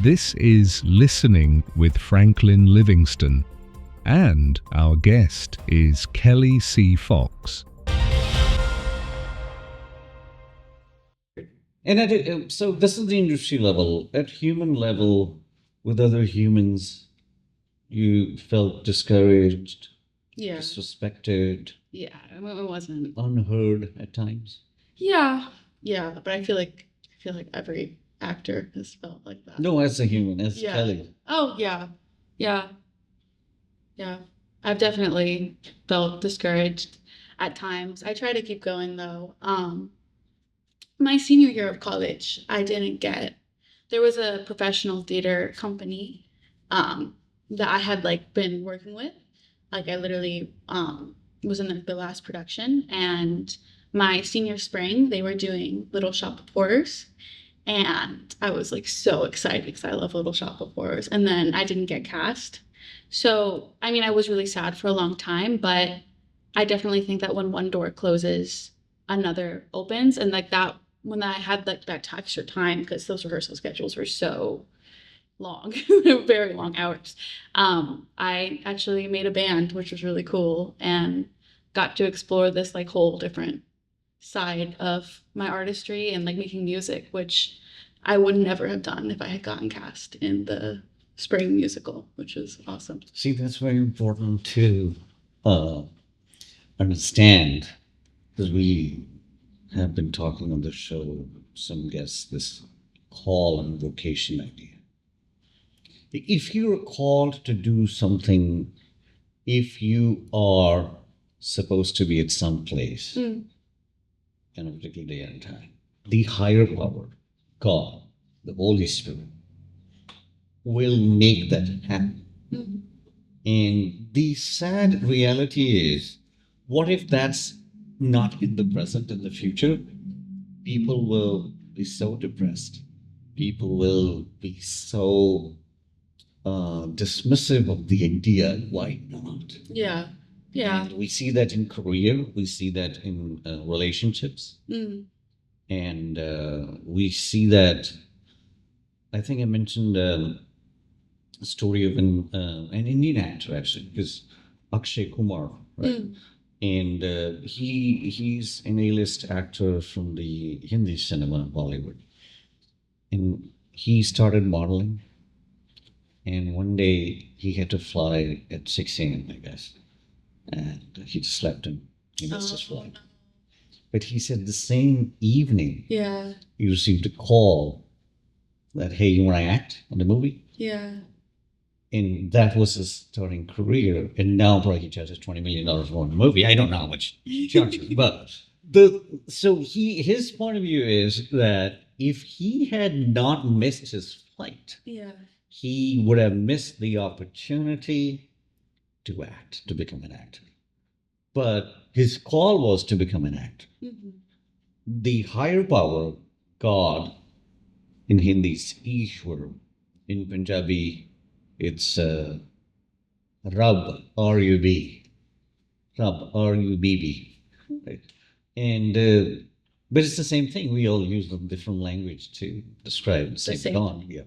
This is Listening with Franklin Livingston, and our guest is Kelly C. Fox. And so this is the industry level. At human level, with other humans, you felt discouraged, Yeah. disrespected, Yeah. It wasn't. unheard at times. Yeah. Yeah. But I feel like every actor has felt like that. No, as a human, as Yeah. Kelly. Oh yeah. Yeah. Yeah. I've definitely felt discouraged at times. I try to keep going though. My senior year of college, I didn't get. There was a professional theater company that I had like been working with. Like I literally was in the last production, and my senior spring they were doing Little Shop of Horrors, and I was like so excited because I love Little Shop of Horrors, and then I didn't get cast. So I mean, I was really sad for a long time, but I definitely think that when one door closes, another opens, and like that when I had like that extra time because those rehearsal schedules were so long, very long hours. I actually made a band, which was really cool, and got to explore this like whole different side of my artistry and like making music, which I would never have done if I had gotten cast in the spring musical, which was awesome. See, that's very important to understand, because we have been talking on the show, some guests, this call and vocation idea. If you're called to do something, if you are supposed to be at some place in a particular day and time, the higher power, God, the Holy Spirit, will make that happen. And the sad reality is, what if that's not in the present, in the future? People will be so depressed. People will be so dismissive of the idea. Why not? Yeah. Yeah. And we see that in career, we see that in relationships, and we see that. I think I mentioned a story of an Indian actor actually, because Akshay Kumar, right? And he's an A-list actor from the Hindi cinema, Bollywood, and he started modeling. And one day he had to fly at 6 a.m., I guess. And he just slept and he missed his flight. But he said the same evening Yeah. he received a call that, hey, you want to act in the movie? Yeah. And that was his starting career. And now probably he charges $20 million for a movie. I don't know how much he charges. But his point of view is that if he had not missed his flight, Yeah. he would have missed the opportunity to act, to become an actor. But his call was to become an actor. The higher power, God, in Hindi, is Ishwar. In Punjabi, it's Rab, R-U-B. Rab, R-U-B-B. Right? And, but it's the same thing. We all use a different language to describe the same God. Yeah.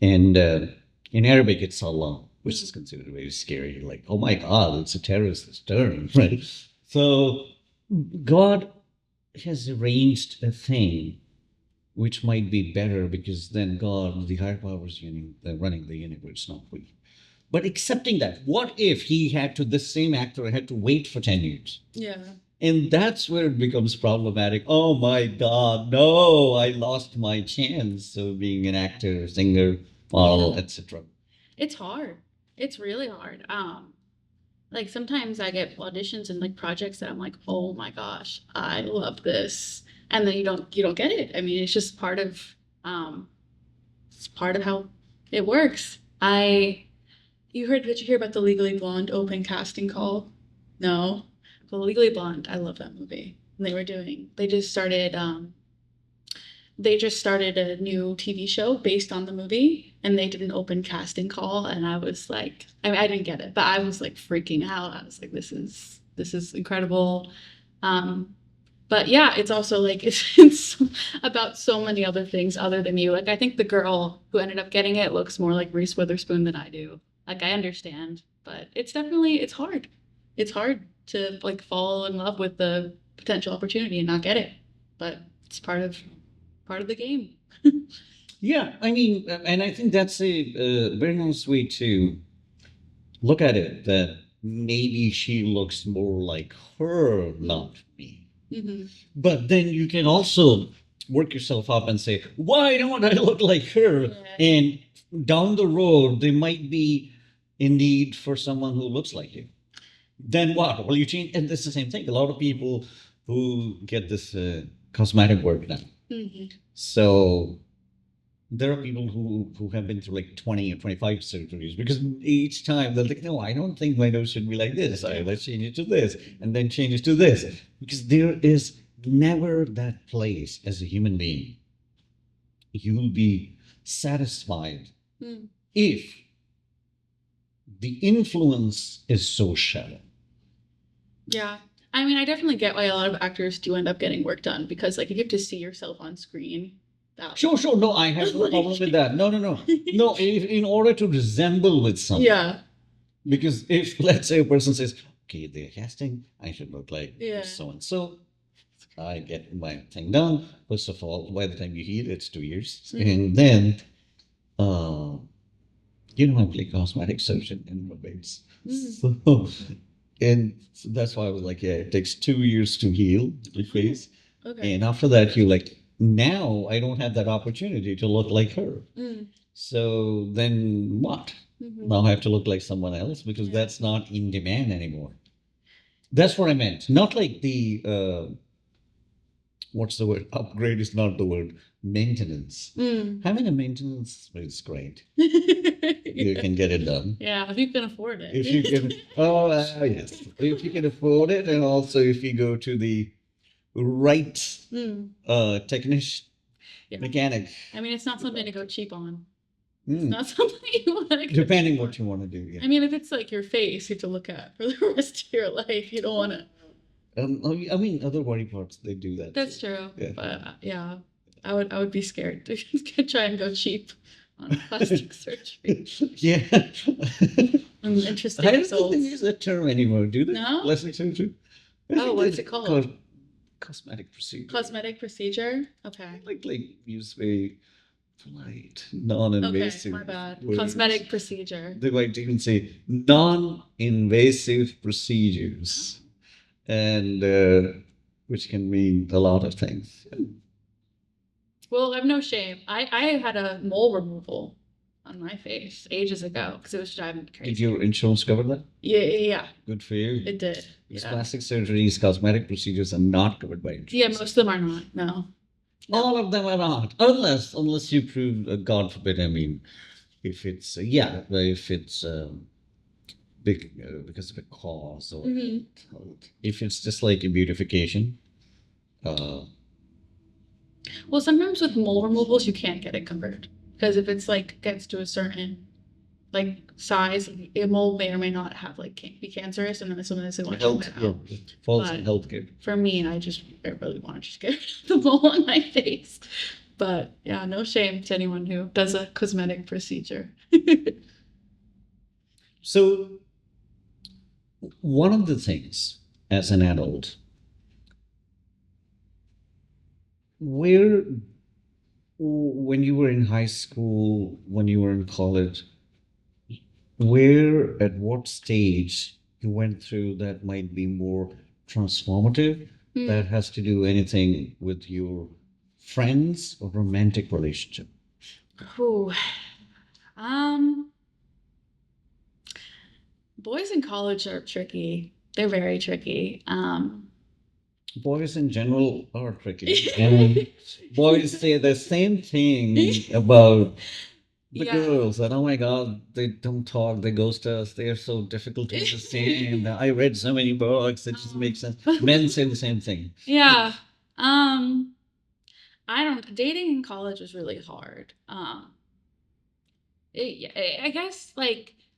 And in Arabic, it's Allah, which is considered very scary. Like, oh my God, it's a terrorist term, right? So God has arranged a thing which might be better because then God, the higher power, is running the universe, not we. But accepting that, what if this same actor had to wait for 10 years? Yeah. And that's where it becomes problematic. Oh my God, no, I lost my chance of being an actor, singer, model, etc. It's hard. It's really hard. Like sometimes I get auditions and like projects that I'm like, oh my gosh, I love this, and then you don't get it. I mean, it's just part of how it works. Did you hear about the Legally Blonde open casting call? No. Well, Legally Blonde, I love that movie. And they just started a new TV show based on the movie, and they did an open casting call, and I was like, I mean, I didn't get it, but I was like freaking out. I was like, this is incredible. But But yeah, it's also like it's about so many other things other than you. Like I think the girl who ended up getting it looks more like Reese Witherspoon than I do. Like I understand, but it's hard. It's hard to like fall in love with the potential opportunity and not get it. But it's part of the game. Yeah, I mean, and I think that's a very nice way to look at it. That maybe she looks more like her, not me. Hmm. But then you can also work yourself up and say, why don't I look like her? Yeah. And down the road, there might be a need for someone who looks like you. Then what? Well, you change, and it's the same thing. A lot of people who get this cosmetic work done. Hmm. So there are people who have been through like 20 or 25 surgeries because each time they're like, no, I don't think my nose should be like this. Let's change it to this and then change it to this. Because there is never that place as a human being you will be satisfied Mm. if the influence is so shallow. Yeah. I mean, I definitely get why a lot of actors do end up getting work done because, like, if you have to see yourself on screen, that Sure, sure. No, I have no problem with that. No, no, no. No, if, in order to resemble with someone. Yeah. Because if, let's say, a person says, okay, they're casting, I should look like Yeah. so and so. I get my thing done. First of all, by the time you heal, it's 2 years. Mhm. And then, I play cosmetic surgeon in my base. So, and so that's why I was like, yeah, it takes 2 years to heal your face. Okay. And after that, you're like, now I don't have that opportunity to look like her. Mm. So then what? Mhm. Now I have to look like someone else because Yeah. that's not in demand anymore. That's what I meant. Not like the what's the word? Upgrade is not the word. Maintenance. Mm. Having a maintenance is great. You can get it done. Yeah, if you can afford it. If you can, oh yes, if you can afford it, and also if you go to the right Mm. technician, Yeah. mechanic. I mean, it's not something to go cheap on. It's Mm. not something you want to go Depending cheap what on. you want to do. Yeah. I mean, if it's like your face you have to look at for the rest of your life, you don't want to. I mean, other body parts they do that. That's too. true. Yeah. But yeah, I would be scared to try and go cheap on plastic surgery. Yeah. Interesting I don't think they results. use that term anymore, do they? No? Plastic surgery. I Oh, think what's they it called? call it cosmetic procedure. Cosmetic procedure. Okay. Like use very polite, Okay, non-invasive. my bad. words. Cosmetic procedure. They might even say non-invasive procedures, and which can mean a lot of things. Well, I've no shame. I had a mole removal on my face ages ago because it was driving me Did crazy. your insurance cover that? Yeah, Good for you. it did. Because Yeah. plastic surgeries, cosmetic procedures are not covered by insurance. Yeah, most of them are not. No. All of them are not, unless you prove, God forbid. I mean, if it's if it's big because of a cause, or Mhm. if it's just like a beautification. Uh, Well, sometimes with mole removals, you can't get it covered because if it's like gets to a certain like size, a mole may or may not have like be cancerous, and then someone doesn't want to health, check that out. it falls in But- healthcare. For me, I really want to just get the mole on my face. But yeah, no shame to anyone who does a cosmetic procedure. So, one of the things as an adult, where, when you were in high school, when you were in college, where, at what stage you went through that might be more transformative, Hmm. that has to do anything with your friends or romantic relationship? Ooh. Boys in college are tricky. They're very tricky. Boys in general are tricky. And boys say the same thing about the Yeah. girls. And oh my God, they don't talk, they ghost us, they are so difficult to understand. I read so many books, it just makes sense. Men say the same thing. Yeah. Dating in college was really hard.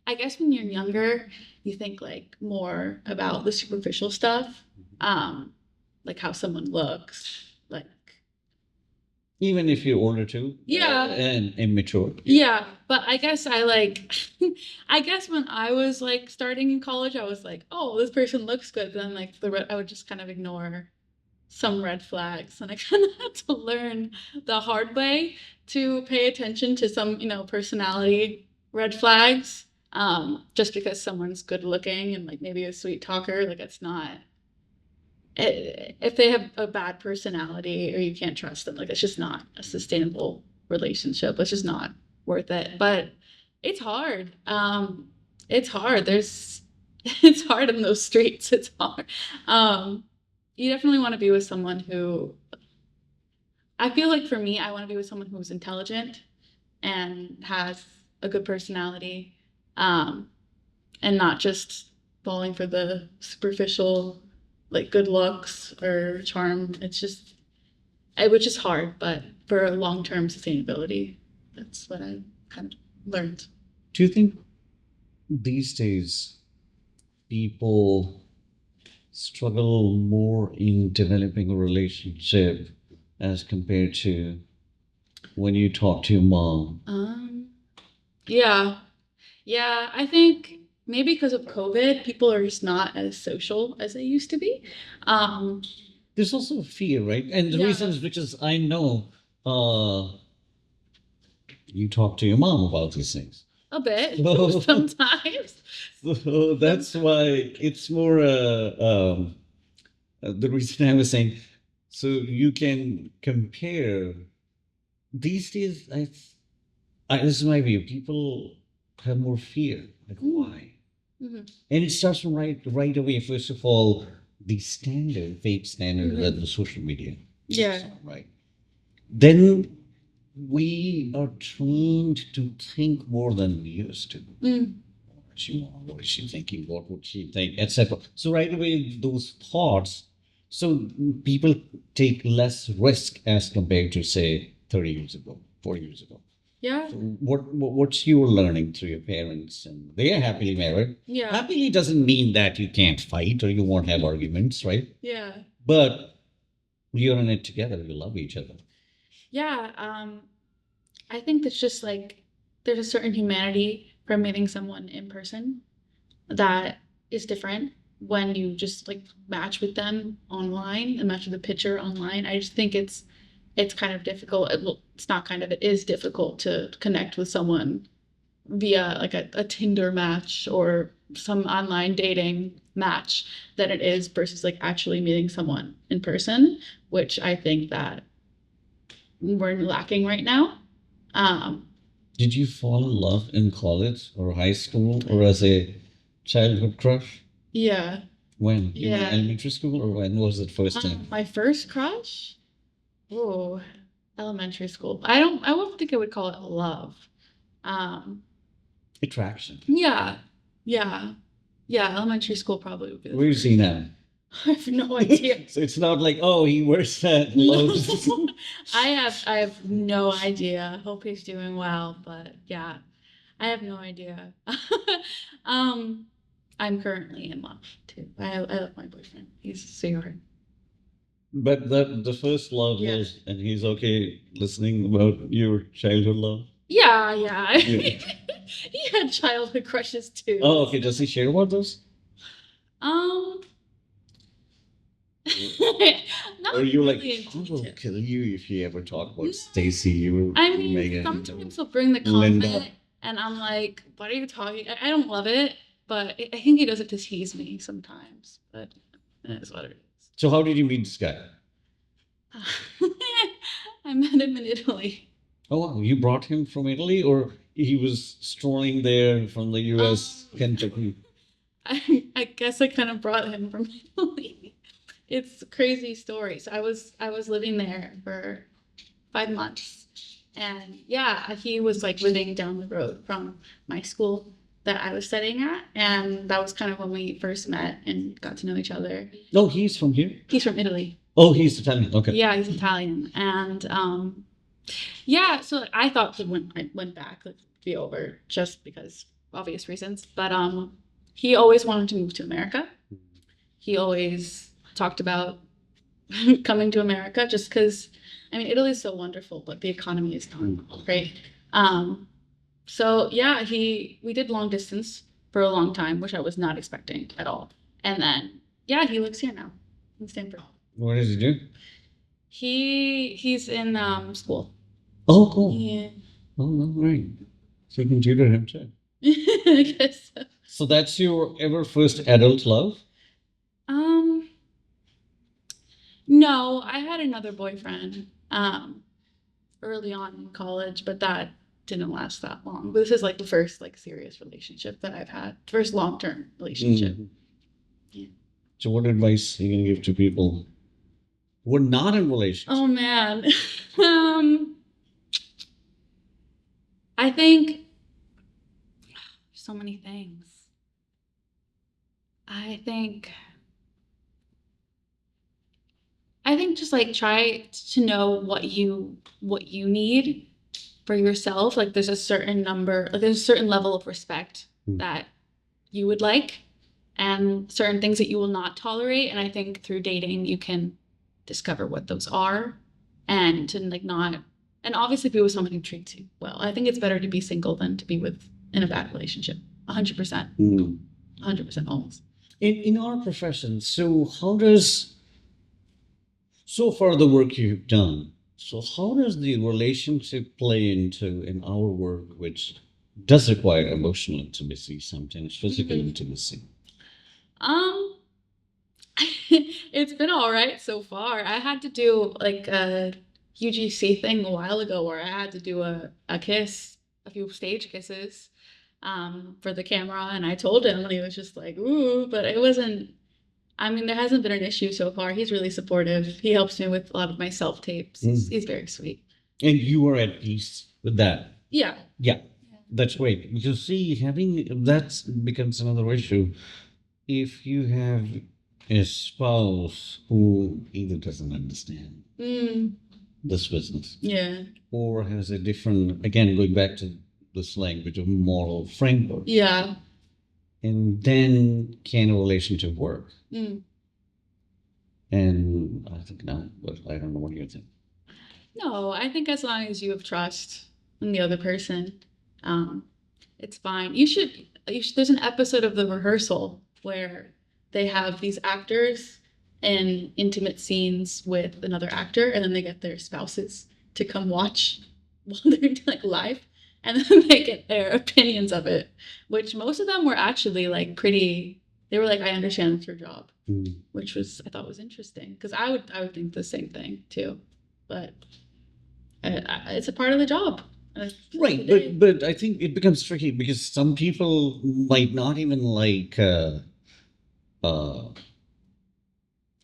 I guess when you're younger, you think like more about the superficial stuff. like how someone looks. Like, Even if you're older too. Yeah. And immature. yeah, but I guess I like, I guess when I was like starting in college, I was like, oh, this person looks good. But then like I would just kind of ignore some red flags, and I kind of had to learn the hard way to pay attention to some, personality red flags. Just because someone's good looking and like maybe a sweet talker, like it's not. If they have a bad personality or you can't trust them, like it's just not a sustainable relationship. It's just not worth it. But it's hard. It's hard. It's hard in those streets. It's hard. You definitely want to be with someone who, I feel like for me, I want to be with someone who's intelligent and has a good personality, and not just falling for the superficial, like good looks or charm. Which is hard, but for long-term sustainability, that's what I kind of learned. Do you think these days people struggle more in developing a relationship as compared to when you talk to your mom? Yeah. Yeah, I think maybe because of COVID, people are just not as social as they used to be. There's also fear, right? And the Yeah. reasons, which is I know you talk to your mom about these things. A bit So- sometimes. So that's why it's more the reason I was saying. So you can compare these days. This is my view. People have more fear. Like why? Mhm. And it starts from right away. First of all, the fake standard that the social media. Yeah. Right. Then we are trained to think more than we used to. Mm. What is she thinking? What would she think? Etc. So right away, those thoughts. So people take less risk as compared to say 30 years ago, 40 years ago. Yeah. So what's your learning through your parents? And they are happily married. Yeah. Happily doesn't mean that you can't fight or you won't have arguments, right? Yeah. But you're in it together. You love each other. Yeah. I think that's just like there's a certain humanity from meeting someone in person that is different when you just like match with them online and match with a picture online. I just think it's kind of difficult. Well, it's not kind of, it is difficult to connect with someone via like a Tinder match or some online dating match than it is versus like actually meeting someone in person, which I think that we're lacking right now. Did you fall in love in college or high school or as a childhood crush? Yeah. When? You were in Yeah. elementary school or when was it first time? My first crush? Oh, elementary school. I wouldn't think I would call it love. Attraction. Yeah. Yeah. Yeah, elementary school probably would be the Where is he first. now? I have no idea. So it's not like, oh, he works at No. Lowe's. I have no idea. Hope he's doing well, but yeah, I have no idea. I'm currently in love too. I love my boyfriend. He's a sweetheart. But the first love Yeah. was, and he's okay listening about your childhood love? Yeah. Yeah. He had childhood crushes too. Oh, okay. Does he share about those? Not Or you like, really in I will detail. kill you if you ever talk about No. Stacy. You I mean, Megan. sometimes he'll bring the Linda. comment, and I'm like, "What are you talking?" I don't love it, but I think he does it to tease me sometimes. But it is what it is. So how did you meet this guy? I met him in Italy. Oh, wow. You brought him from Italy, or he was strolling there from the U.S., Kentucky? I guess I kind of brought him from Italy. It's a crazy story. So I was living there for 5 months, and yeah, he was like living down the road from my school that I was studying at, and that was kind of when we first met and got to know each other. No, he's from here. He's from Italy. Oh, he's Italian. Okay. Yeah, he's Italian, and yeah. So I thought that when I went back, it'd be over just because obvious reasons. But he always wanted to move to America. He always talked about coming to America just because, I mean, Italy is so wonderful, but the economy is not great. So yeah, we did long distance for a long time, which I was not expecting at all. And then yeah, he lives here now in Stanford. What does he do? He's in school. Oh, cool. Yeah. Oh, right. So you can tutor him too. I guess so. So that's your ever first adult love? Um, no, I had another boyfriend early on in college, but that didn't last that long. But this is like the first like serious relationship that I've had, first long-term relationship. Mhm. Yeah. So what advice are you going to give to people who are not in relationships? Oh man. um, I think so many things. I think just like try to know what you need for yourself. Like there's a certain number, like there's a certain level of respect Mm. that you would like and certain things that you will not tolerate. And I think through dating you can discover what those are and to like not and obviously be with someone who treats you well. I think it's better to be single than to be with in a bad relationship. 100%. Mm. 100% almost. In our profession, so how does so far the work you've done, so how does the relationship play into in our work, which does require emotional intimacy, sometimes physical Mhm. intimacy? Um it's been all right so far. I had to do like a UGC thing a while ago where I had to do a kiss, a few stage kisses for the camera. And I told him and he was just like, ooh, but it wasn't, I mean, there hasn't been an issue so far. He's really supportive. He helps me with a lot of my self tapes. He's very sweet. And you are at peace with that. Yeah. Yeah, that's great. Because see, having that becomes another issue. If you have a spouse who either doesn't understand Mm, this business yeah. or has a different, again, going back to this language of moral framework, Yeah. and then can a relationship work? Mm. And I think no, but I don't know what you think. No, I think as long as you have trust in the other person, um, it's fine. You should. There's an episode of The Rehearsal where they have these actors in intimate scenes with another actor, and then they get their spouses to come watch while they're like live, and then they get their opinions of it. Which most of them were actually like pretty. They were like, "I understand it's your job," Mm. which was I thought was interesting because I would think the same thing too, but it's a part of the job. Right, but I think it becomes tricky because some people might not even like uh, a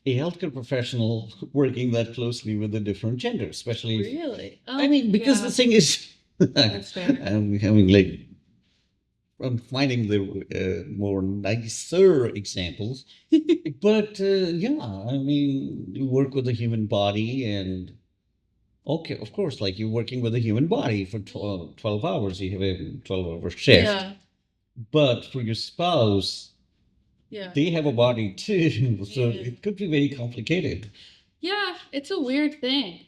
healthcare professional working that closely with a different gender, especially if, Really? I mean, because yeah. the thing is, That's fair. I'm having like, I'm finding the more nicer examples. But yeah, I mean, you work with the human body, and okay, of course, like you're working with the human body for 12 hours, you have a 12-hour shift. Yeah, But for your spouse, yeah, they have a body too, so Yeah. it could be very complicated. yeah. It's a weird thing.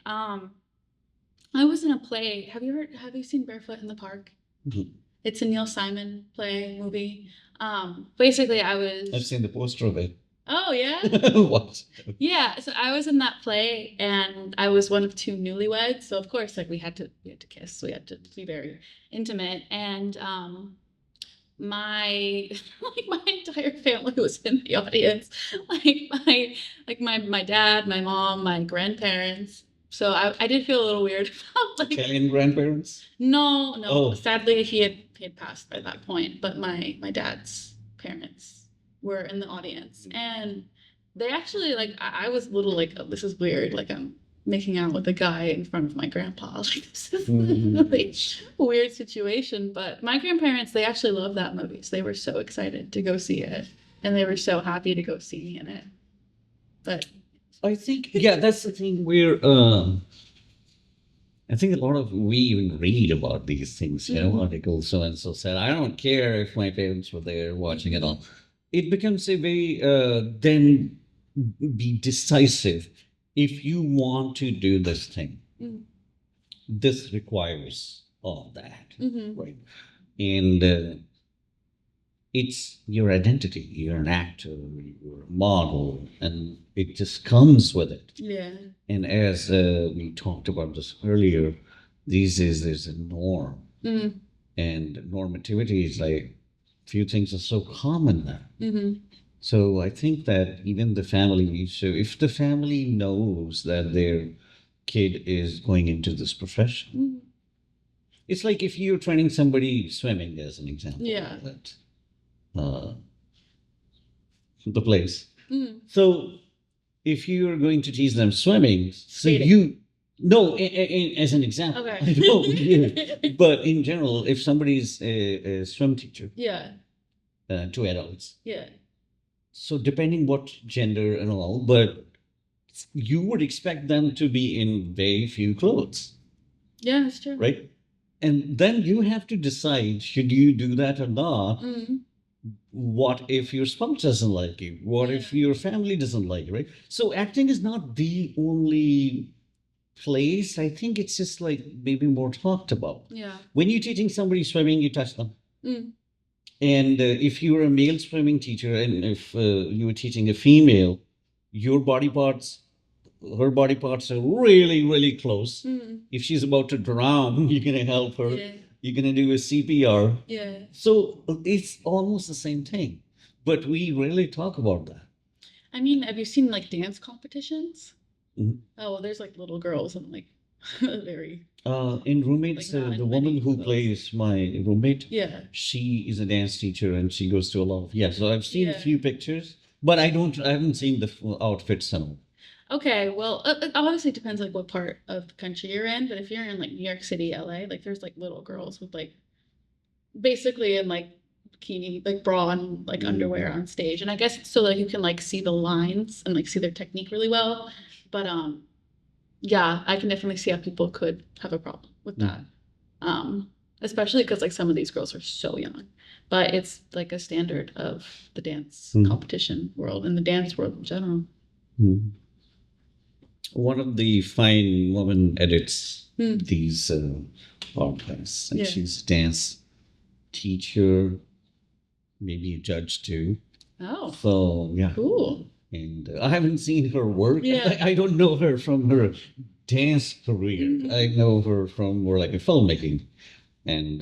I was in a play. Have you seen Barefoot in the Park? Mhm. It's a Neil Simon play movie. Basically, I I've was. seen the poster of it. Oh yeah. What? Yeah, so I was in that play and I was one of two newlyweds. So of course, like we had to kiss. We had to be very intimate. And my like my entire family was in the audience. Like my dad, my mom, my grandparents. So I did feel a little weird about like Italian grandparents? no, no. Oh. Sadly he had passed by that point, but my dad's parents were in the audience and they actually like I was a little like oh, this is weird. Like I'm making out with a guy in front of my grandpa. Like this is Mhm. a really weird situation. But my grandparents, they actually loved that movie. So they were so excited to go see it. And they were so happy to go see me in it. But I think, yeah, that's the thing where I think a lot of we even read about these things, Mhm. articles, so and so said. I don't care if my parents were there watching it all. It becomes a very then be decisive if you want to do this thing, Mm. this requires all that, Mm-hmm. right? And it's your identity. You're an actor, you're a model, and it just comes with it. Yeah. And as we talked about this earlier, these days there's a norm, Mm. and normativity is like few things are so common now. Mm-hmm. So I think that even the family, so if the family knows that their kid is going into this profession, Mm. it's like if you're training somebody swimming, as an example, Yeah. at uh, the place. Mm. So if you're going to teach them swimming, so Skating. you no, as an example, Okay. I know, yeah. But in general, if somebody's a swim teacher Yeah. to adults, Yeah. so depending what gender and all, but you would expect them to be in very few clothes, Yeah, that's true. right? And then you have to decide, should you do that or not? Mm. What if your spouse doesn't like you? What if Yeah. your family doesn't like you, right? So acting is not the only place. I think it's just like maybe more talked about. Yeah. When you're teaching somebody swimming, you touch them. Mm. And if you were a male swimming teacher and if you were teaching a female, your body parts, her body parts are really, really close. Mm. If she's about to drown, you're going to help her. Yeah. You're going to do a CPR. Yeah. So it's almost the same thing. But we rarely talk about that. I mean, have you seen like dance competitions? Mhm. Oh, well, there's like little girls and like very In roommates, Like, not the in woman many who clothes. plays my roommate, yeah. she is a dance teacher and she goes to a lot of, yeah. So I've seen a Yeah. few pictures, but I haven't seen the outfits and all. Okay, well, it obviously depends like what part of the country you're in, but if you're in like New York City, LA, like there's like little girls with like basically in like bikini, like bra and like underwear on stage. And I guess it's so like you can like see the lines and like see their technique really well. But yeah, I can definitely see how people could have a problem with that. Especially because like some of these girls are so young. But it's like a standard of the dance competition world and the dance world in general. Mhm. One of the fine women edits these podcasts, and Yeah. she's a dance teacher, maybe a judge too. Oh, So yeah, cool. and I haven't seen her work. Yeah. I don't know her from her dance career. Mhm. I know her from more like a filmmaking, and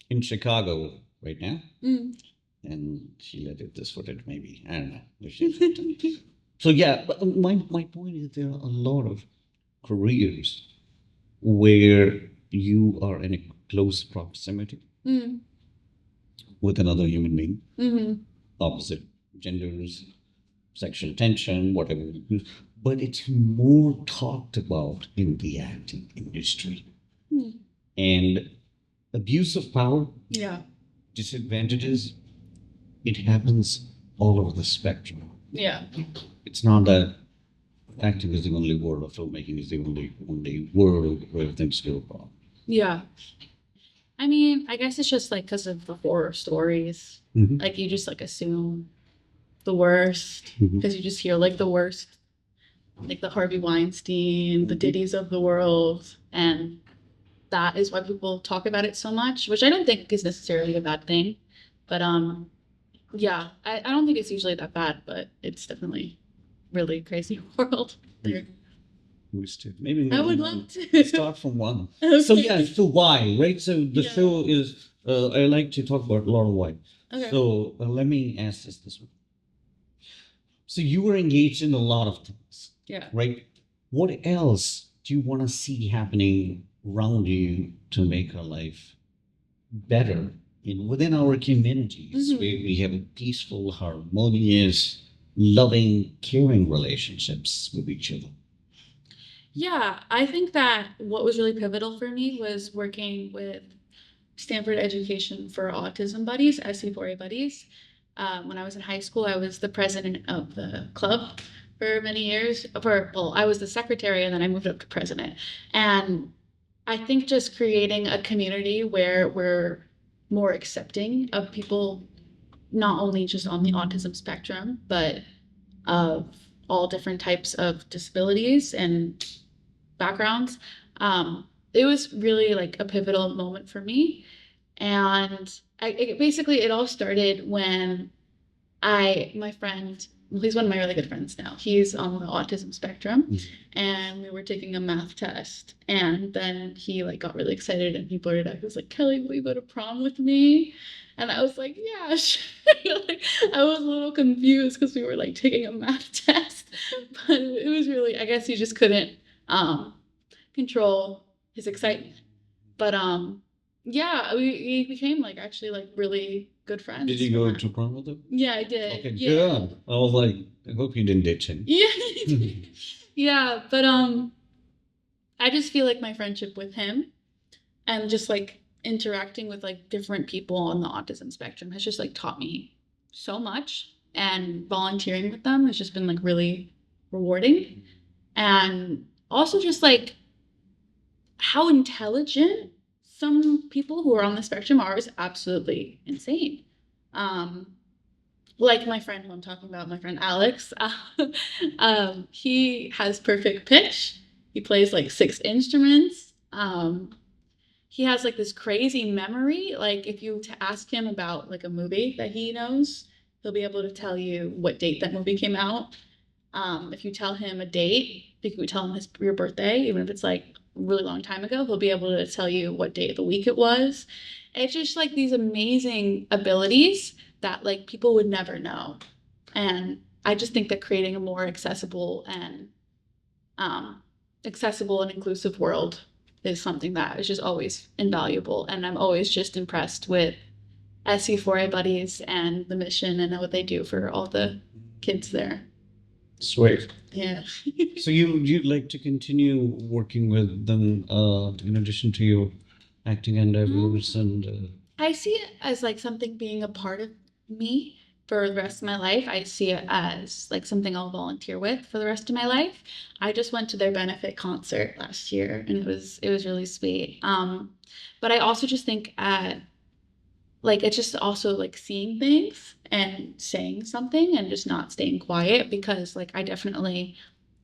in Chicago right now. Mm. And she'll edit this footage, maybe. I don't know. If she's- So yeah, but my point is there are a lot of careers where you are in a close proximity Mm. with another human being, Mm-hmm. opposite genders, sexual tension, whatever it is. But it's more talked about in the acting industry. Mm. And abuse of power, Yeah. disadvantages, it happens all over the spectrum. Yeah. It's not that acting is the only world, or filmmaking is the only world where things go wrong. Yeah. I mean, I guess it's just like because of the horror stories. Mhm. Like you just like assume the worst Mhm. because you just hear like the worst, like the Harvey Weinstein, the Diddy's of the world, and that is why people talk about it so much, which I don't think is necessarily a bad thing. But yeah, I don't think it's usually that bad, but it's definitely really crazy world there. Maybe I would love to start from one. Okay. So yeah, so why, right? So the Yeah. show is I like to talk about a lot of why. Okay. So let me ask this one. So you were engaged in a lot of things, Yeah. right? What else do you want to see happening around you to make our life better within our communities Mhm. where we have peaceful, harmonious, loving, caring relationships with each other? Yeah, I think that what was really pivotal for me was working with Stanford Education for Autism Buddies, SC4A Buddies. When I was in high school, I was the president of the club for many years. Well, I was the secretary and then I moved up to president. And I think just creating a community where we're more accepting of people, not only just on the autism spectrum, but of all different types of disabilities and backgrounds. It was really like a pivotal moment for me. And basically, it all started when my friend, well, he's one of my really good friends now. He's on the autism spectrum, and we were taking a math test, and then he like got really excited and he blurted out, he was like, "Kelly, will you go to prom with me?" And I was like, "Yeah, sure." Like, I was a little confused because we were like taking a math test, but it was really, I guess he just couldn't control his excitement. But yeah, we became like actually like really good friends. Did you go to prom with him? Yeah, I did. Okay, Yeah. good. I was like, I hope you didn't ditch him. Yeah. Yeah, but I just feel like my friendship with him and just like interacting with like different people on the autism spectrum has just like taught me so much, and volunteering with them has just been like really rewarding. And also just like how intelligent some people who are on the spectrum are is absolutely insane. Like my friend who I'm talking about, my friend Alex, he has perfect pitch. He plays like 6 instruments. He has like this crazy memory. Like if you ask him about like a movie that he knows, he'll be able to tell you what date that movie came out. If you tell him a date, if you tell him your birthday, even if it's like a really long time ago, he'll be able to tell you what day of the week it was. It's just like these amazing abilities that like people would never know. And I just think that creating a more accessible and inclusive world is something that is just always invaluable. And I'm always just impressed with SC4A buddies and the mission and what they do for all the kids there. Sweet. Yeah. So you'd like to continue working with them in addition to your acting endeavors and I see it as like something being a part of me for the rest of my life. I see it as like something I'll volunteer with for the rest of my life. I just went to their benefit concert last year and it was really sweet. But I also just think like it's just also like seeing things and saying something and just not staying quiet, because like I definitely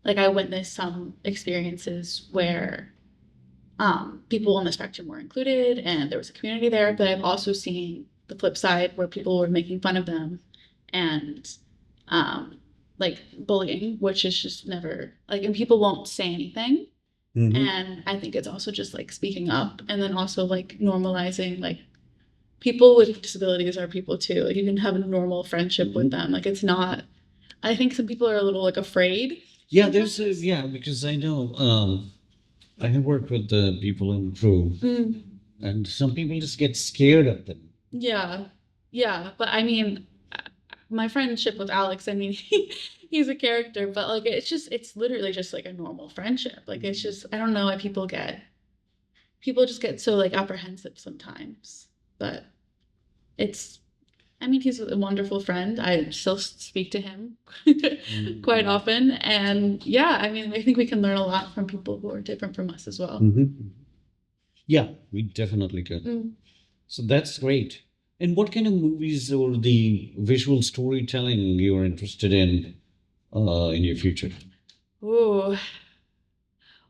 like I witnessed some experiences where people on the spectrum were included and there was a community there, but I've also seen the flip side where people were making fun of them and like bullying, which is just never like, and people won't say anything. And I think it's also just like speaking up, and then also like normalizing like people with disabilities are people too. Like you can have a normal friendship with them. Like it's not, I think some people are a little like afraid. yeah, because I know I have worked with the people in crew, and some people just get scared of them. Yeah. Yeah. But I mean, my friendship with Alex, I mean, he's a character, but like it's literally just like a normal friendship. Like it's just, I don't know why people just get so like apprehensive sometimes. But I mean, he's a wonderful friend. I still speak to him quite often. And yeah, I mean, I think we can learn a lot from people who are different from us as well. Yeah, we definitely could. So that's great. And what kind of movies or the visual storytelling you're interested in your future? Ooh.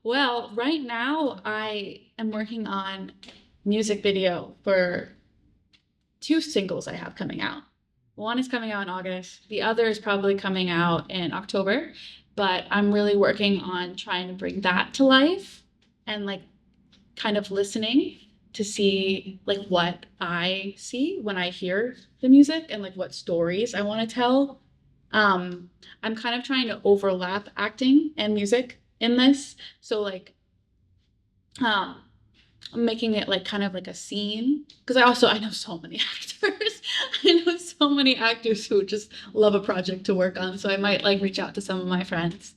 Well, right now I am working on music video for 2 singles I have coming out. One is coming out in August. The other is probably coming out in October. But I'm really working on trying to bring that to life and like kind of listening to see like what I see when I hear the music and like what stories I want to tell. I'm kind of trying to overlap acting and music in this. So like making it like kind of like a scene, because I know so many actors. I know so many actors who just love a project to work on, so I might like reach out to some of my friends.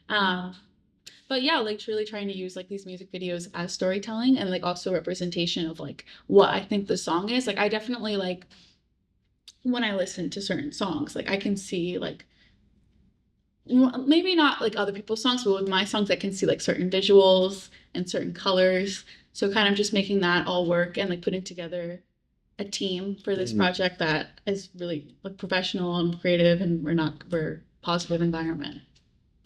But yeah, like truly trying to use like these music videos as storytelling and like also representation of like what I think the song is. Like I definitely like when I listen to certain songs, like I can see like maybe not like other people's songs, but with my songs I can see like certain visuals and certain colors. So kind of just making that all work and like putting together a team for this project that is really like professional and creative, and we're positive environment.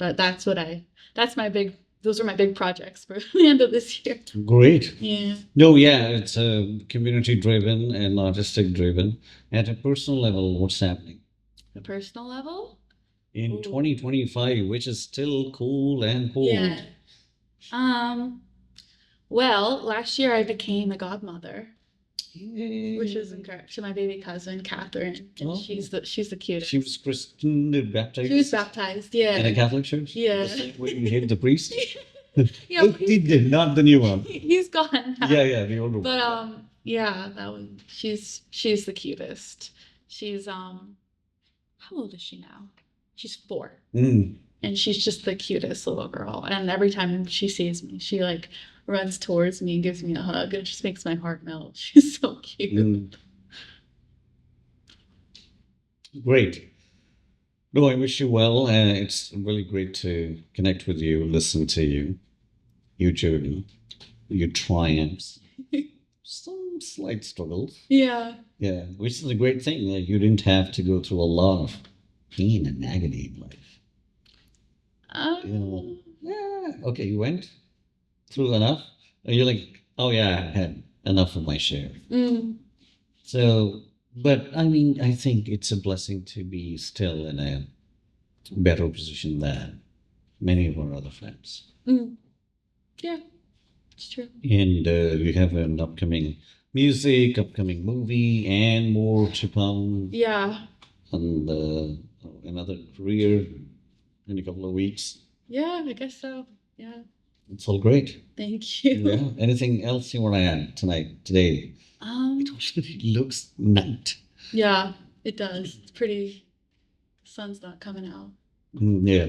But that's my big, those are my big projects for the end of this year. Great. Yeah. No, yeah, it's community driven and artistic driven. At a personal level, what's happening The personal level? in Ooh. 2025, which is still cool and cold? Yeah. Well, last year I became a godmother, which is incredible, to my baby cousin Catherine, and Oh. she's the cutest. She was christened, baptized. She was baptized, yeah. In a Catholic church. Yeah. The same way you hate the priest. Yeah, Oh, he did, not the new one. he's gone now. Yeah, the older one. But yeah, that one. She's the cutest. She's how old is she now? She's 4. Mm. And she's just the cutest little girl. And every time she sees me, she like runs towards me and gives me a hug, and it just makes my heart melt. She's so cute. Mm. Great. No, I wish you well. It's really great to connect with you, listen to you, your journey, your triumphs, some slight struggles. Yeah. Yeah, which is a great thing. Like you didn't have to go through a lot of pain and agony in life. You know, yeah, okay, you went through enough. And you're like, oh yeah, I had enough of my share. Mm. So, but I mean, I think it's a blessing to be still in a better position than many of our other friends. Mm. Yeah, it's true. And we have an upcoming music, upcoming movie, and more to come. Yeah. And another career in a couple of weeks. Yeah, I guess so. Yeah. It's all great. Thank you. Yeah. Anything else you want to add today? Um. It looks night. Yeah, it does. It's pretty. The sun's not coming out. Yeah.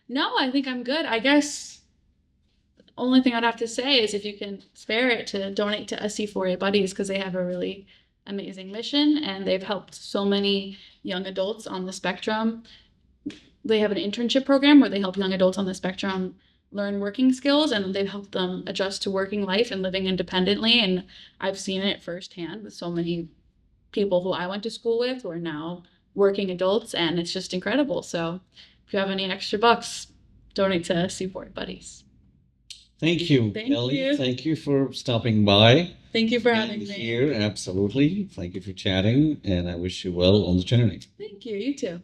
No, I think I'm good. I guess the only thing I'd have to say is if you can spare it, to donate to SC4A Buddies, because they have a really amazing mission and they've helped so many young adults on the spectrum. They have an internship program where they help young adults on the spectrum learn working skills, and they've helped them adjust to working life and living independently. And I've seen it firsthand with so many people who I went to school with who are now working adults, and it's just incredible. So if you have any extra bucks, donate to SC4A Buddies. Thank you, Thank Ellie. you. Thank you for stopping by. Thank you for having Being me. here, absolutely. Thank you for chatting, and I wish you well on the journey. Thank you. You too.